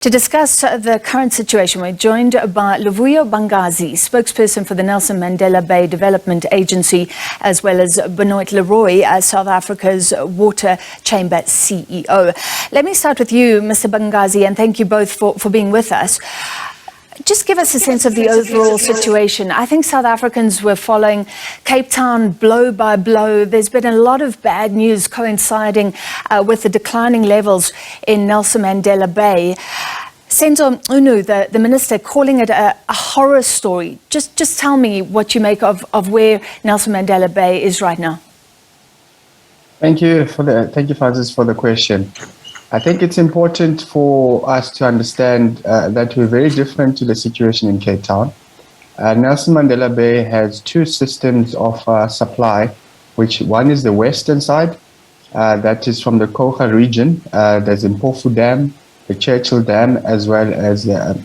To discuss the current situation, we're joined by Luvuyo Bangazi, spokesperson for the Nelson Mandela Bay Development Agency, as well as Benoit, South Africa's Water Chamber CEO. Let me start with you, Mr. Bangazi, and thank you both for being with us. Just give us a sense of the overall situation. I think South Africans were following Cape Town blow by blow. There's been a lot of bad news coinciding with the declining levels in Nelson Mandela Bay. Senzo Unu, the minister, calling it a horror story. Just tell me what you make of where Nelson Mandela Bay is right now. Thank you, Francis, for the question. I think it's important for us to understand that we're very different to the situation in Cape Town. Nelson Mandela Bay has two systems of supply, which one is the western side, that is from the Koga region. There's Impofu Dam, the Churchill Dam, as well as the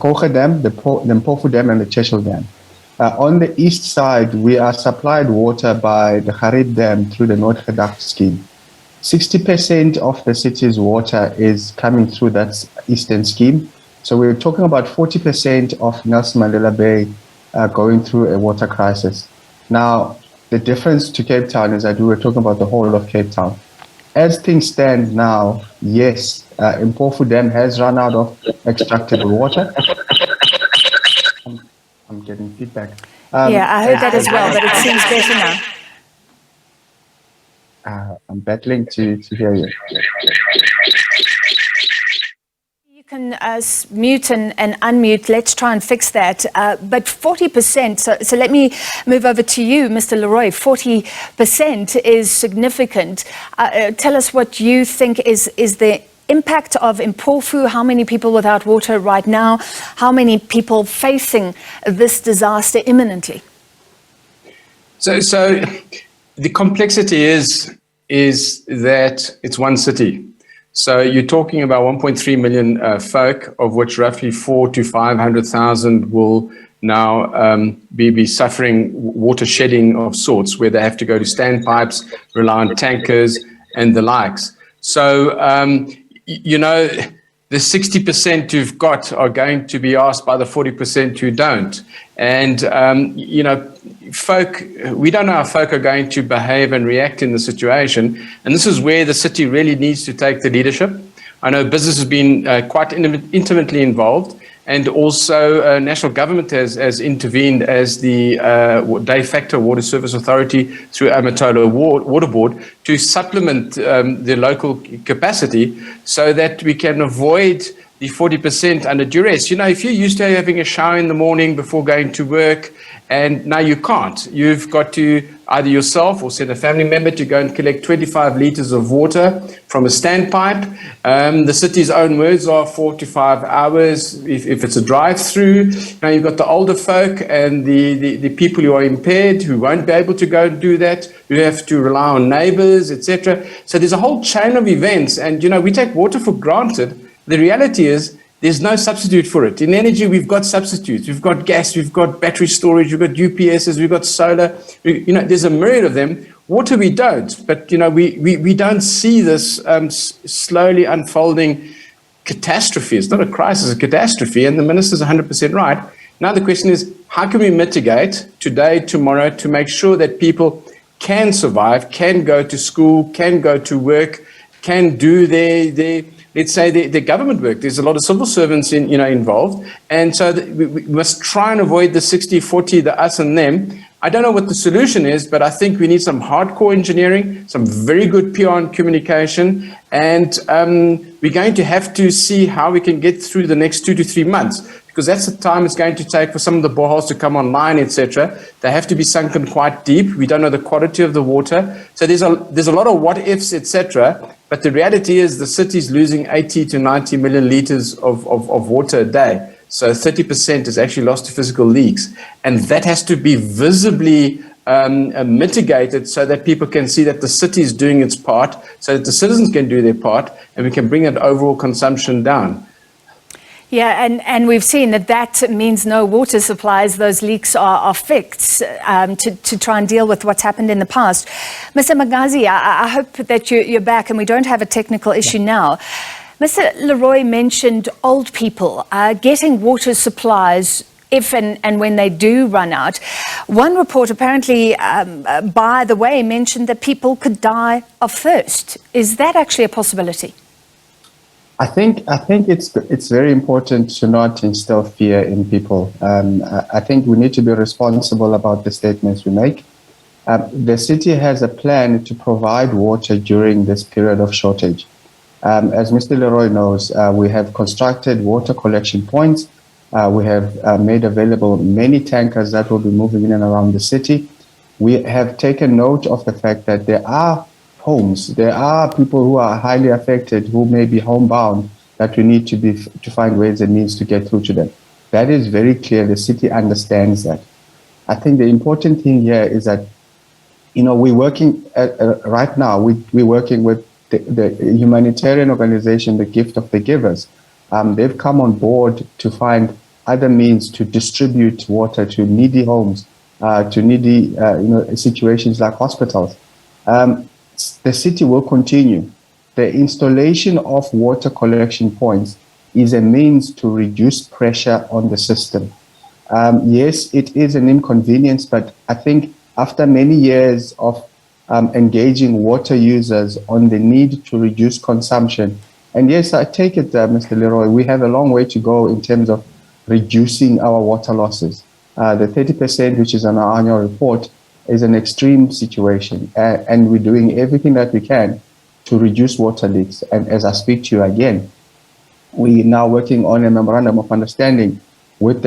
Koga Dam, the Impofu Dam, and the Churchill Dam. On the east side, we are supplied water by the Harib Dam through the nearer.The scheme. 60% of the city's water is coming through that eastern scheme. So we're talking about 40% of Nelson Mandela Bay going through a water crisis. Now, the difference to Cape Town is that we were talking about the whole of Cape Town. As things stand now, yes, Impofu Dam has run out of extracted water. I'm getting feedback. Yeah, I heard that as well, but it seems better now. I'm battling to hear you. You can mute and unmute. Let's try and fix that. But 40%, so let me move over to you, Mr. Leroy. 40% is significant. Tell us what you think is the impact of Impofu. How many people without water right now? How many people facing this disaster imminently? So the complexity is that it's one city. So you're talking about 1.3 million folk, of which roughly 400,000 to 500,000 will now be suffering water shedding of sorts, where they have to go to standpipes, rely on tankers and the likes. So, the 60% who've got are going to be asked by the 40% who don't. And, folk, we don't know how folk are going to behave and react in the situation. And this is where the city really needs to take the leadership. I know business has been quite intimately involved, and also national government has intervened as the de facto water service authority through Amatola Water Board to supplement the local capacity so that we can avoid the 40% under duress. If you're used to having a shower in the morning before going to work, and now you can't, you've got to either yourself or send a family member to go and collect 25 liters of water from a standpipe. The city's own words are 4 to 5 hours if it's a drive-through. Now you've got the older folk and the people who are impaired who won't be able to go and do that, who have to rely on neighbors, etc. So there's a whole chain of events, and we take water for granted. The reality is there's no substitute for it. In energy, we've got substitutes. We've got gas, we've got battery storage, we've got UPSs, we've got solar. There's a myriad of them. Water, we don't. But, we don't see this slowly unfolding catastrophe. It's not a crisis, it's a catastrophe. And the minister's 100% right. Now the question is, how can we mitigate today, tomorrow, to make sure that people can survive, can go to school, can go to work, can do their let's say the government work. There's a lot of civil servants involved. And so we must try and avoid the 60-40, the us and them. I don't know what the solution is, but I think we need some hardcore engineering, some very good PR and communication. And we're going to have to see how we can get through the next 2 to 3 months, because that's the time it's going to take for some of the boreholes to come online, etc. They have to be sunken quite deep. We don't know the quality of the water. So there's a lot of what ifs, etc. But the reality is the city's losing 80 to 90 million liters of water a day. So 30% is actually lost to physical leaks. And that has to be visibly mitigated so that people can see that the city is doing its part, so that the citizens can do their part, and we can bring that overall consumption down. Yeah, and we've seen that means no water supplies. Those leaks are fixed to try and deal with what's happened in the past. Mr. Bangazi, I hope that you're back and we don't have a technical issue now. Mr. Leroy mentioned old people getting water supplies if and when they do run out. One report apparently, by the way, mentioned that people could die of thirst. Is that actually a possibility? I think it's very important to not instill fear in people. I think we need to be responsible about the statements we make. The city has a plan to provide water during this period of shortage. As Mr. Leroy knows, we have constructed water collection points. We have made available many tankers that will be moving in and around the city. We have taken note of the fact that there are homes. There are people who are highly affected, who may be homebound, that we need to find ways and means to get through to them. That is very clear. The city understands that. I think the important thing here is that, we're working right now. We're working with the humanitarian organization, the Gift of the Givers. They've come on board to find other means to distribute water to needy homes, to needy situations like hospitals. The city will continue. The installation of water collection points is a means to reduce pressure on the system. Yes, it is an inconvenience, but I think after many years of engaging water users on the need to reduce consumption, and yes, I take it, Mr. Leroy, we have a long way to go in terms of reducing our water losses. The 30%, which is on our annual report, is an extreme situation, and we're doing everything that we can to reduce water leaks. And as I speak to you again, we're now working on a memorandum of understanding with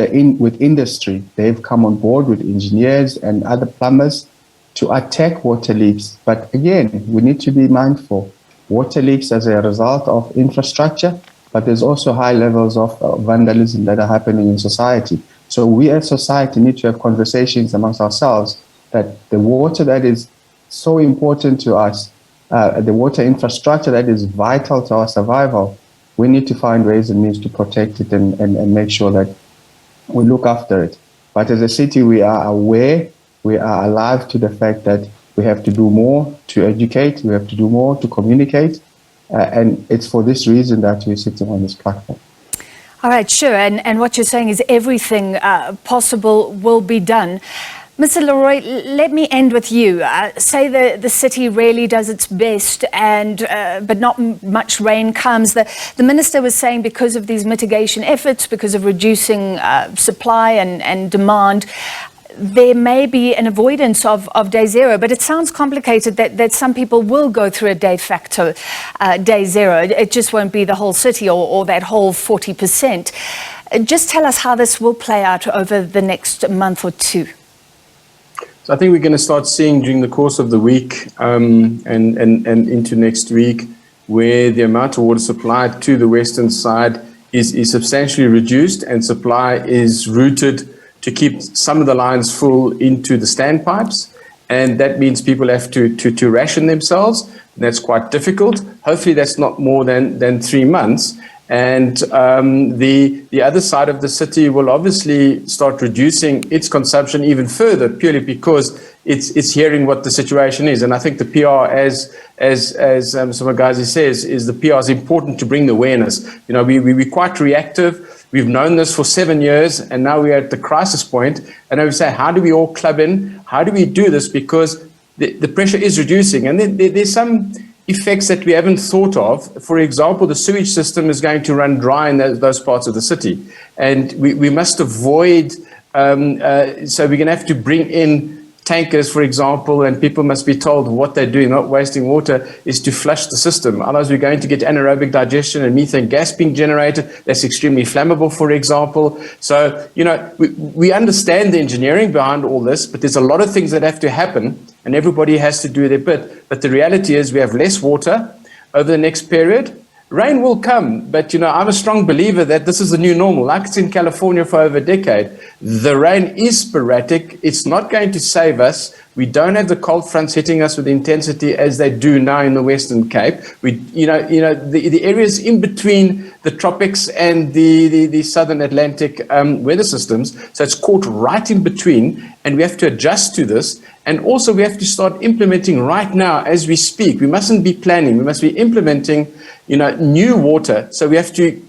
industry. They've come on board with engineers and other plumbers to attack water leaks. But again, we need to be mindful. Water leaks as a result of infrastructure, but there's also high levels of vandalism that are happening in society. So we as society need to have conversations amongst ourselves that the water that is so important to us, the water infrastructure that is vital to our survival, we need to find ways and means to protect it and make sure that we look after it. But as a city, we are aware, we are alive to the fact that we have to do more to educate, we have to do more to communicate, and it's for this reason that we're sitting on this platform. All right, sure, and what you're saying is everything possible will be done. Mr. Leroy, let me end with you. Say the city really does its best, but not much rain comes. The minister was saying because of these mitigation efforts, because of reducing supply and demand, there may be an avoidance of day zero, but it sounds complicated that some people will go through a de facto day zero. It just won't be the whole city or that whole 40%. Just tell us how this will play out over the next month or two. So I think we're going to start seeing during the course of the week and into next week where the amount of water supply to the western side is substantially reduced and supply is routed to keep some of the lines full into the standpipes. And that means people have to ration themselves. And that's quite difficult. Hopefully that's not more than 3 months. And the other side of the city will obviously start reducing its consumption even further, purely because it's hearing what the situation is. And I think the PR, as Mr. Bangazi says, is the PR is important to bring the awareness. We're quite reactive. We've known this for 7 years, and now we're at the crisis point. And I would say, how do we all club in? How do we do this? Because the pressure is reducing. And then there's some effects that we haven't thought of. For example, the sewage system is going to run dry in those parts of the city. And we must avoid, so we're going to have to bring in tankers, for example, and people must be told what they're doing, not wasting water, is to flush the system. Otherwise, we're going to get anaerobic digestion and methane gas being generated. That's extremely flammable, for example. So, we understand the engineering behind all this, but there's a lot of things that have to happen, and everybody has to do their bit. But the reality is we have less water over the next period. rain will come, but I'm a strong believer that this is the new normal. Like it's in California for over a decade, the rain is sporadic. It's not going to save us. We don't have the cold fronts hitting us with the intensity as they do now in the Western Cape. The areas in between the tropics and the southern Atlantic weather systems, so it's caught right in between, and we have to adjust to this. And also we have to start implementing right now as we speak. We mustn't be planning, we must be implementing new water. So we have to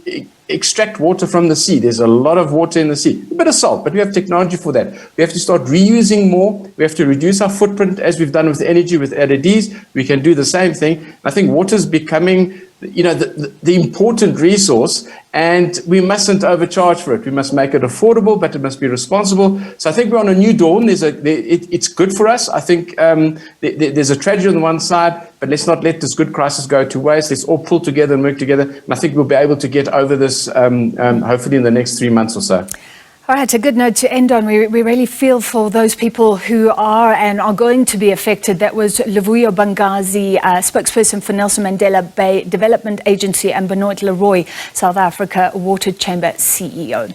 extract water from the sea. There's a lot of water in the sea, a bit of salt, but we have technology for that. We have to start reusing more. We have to reduce our footprint as we've done with energy, with LEDs. We can do the same thing. I think water is becoming the important resource, and we mustn't overcharge for it. We must make it affordable, but it must be responsible. So I think we're on a new dawn. It's good for us. I think there's a tragedy on the one side, but let's not let this good crisis go to waste. Let's all pull together and work together. And I think we'll be able to get over this hopefully in the next 3 months or so. All right, a good note to end on. We really feel for those people who are and are going to be affected. That was Luvuyo Bangazi, spokesperson for Nelson Mandela Bay Development Agency, and Benoit, South Africa Water Chamber CEO.